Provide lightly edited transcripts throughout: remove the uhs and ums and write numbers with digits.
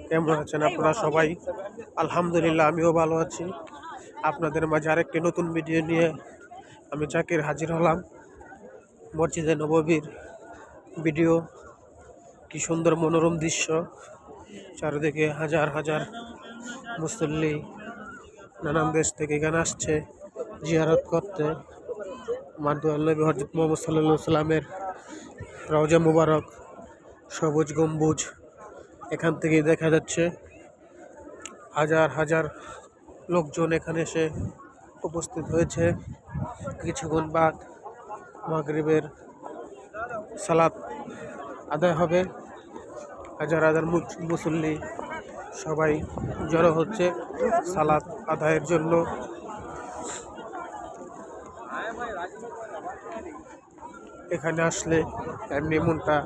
কেমন আছেন আপনারা সবাই? আলহামদুলিল্লাহ, আমিও ভালো আছি। আপনাদের মাঝে আরেকটি নতুন ভিডিও নিয়ে আমি জাকির হাজির হলাম। মসজিদে নববীর ভিডিও, কি সুন্দর মনোরম দৃশ্য, চারিদিকে হাজার হাজার মুসল্লি নানান দেশ থেকে এখানে আসছে জিয়ারত করতে। মাদুয়াল নবী হযরত মুহাম্মদ সাল্লাল্লাহু আলাইহি সাল্লামের রওজা মুবারক, সবুজ গম্বুজ এখান থেকেই দেখা যাচ্ছে। হাজার হাজার লোকজন এখানে এসে উপস্থিত হয়েছে। কিছুক্ষণ বাদ মাগরিবের সালাত আদায় হবে। হাজার হাজার মুসল্লি সবাই জড়ো হচ্ছে সালাত আদায়ের জন্য। এখানে আসলে এমনি মনটা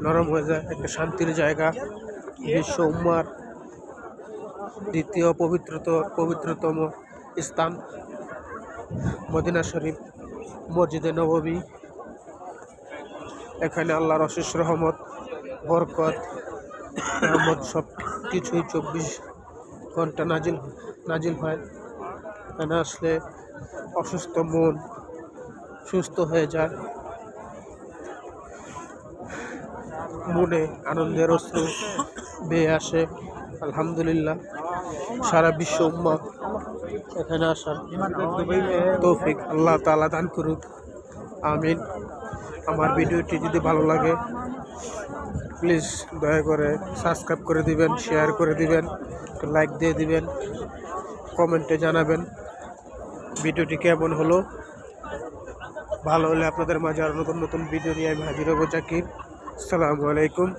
নরম হয়ে যায়, একটা শান্তির জায়গা। বিশ্ব উম্মার দ্বিতীয় পবিত্রতম স্থান মদিনা শরীফ, মসজিদে নববী। এখানে আল্লাহর অশেষ রহমত, বরকত, রহমত সব কিছুই 24 ঘন্টা নাজিল হয়। এখানে আসলে অসুস্থ মন সুস্থ হয়ে যায়, মনে আনন্দের অশ্রু বেয়ে আসে। আলহামদুলিল্লাহ, সারা বিশ্ব উম্মাহ এখানে আসার তৌফিক আল্লাহ তাআলা দান করুক, আমিন। আমার ভিডিওটি যদি ভালো লাগে প্লিজ দয়া করে সাবস্ক্রাইব করে দিবেন, শেয়ার করে দিবেন, লাইক দিয়ে দিবেন, কমেন্টে জানাবেন ভিডিওটি কেমন হলো। ভালো হলে আপনাদের মাঝে আরো নতুন নতুন ভিডিও নিয়ে আমি হাজির হব। জাকির, আসসালামু আলাইকুম।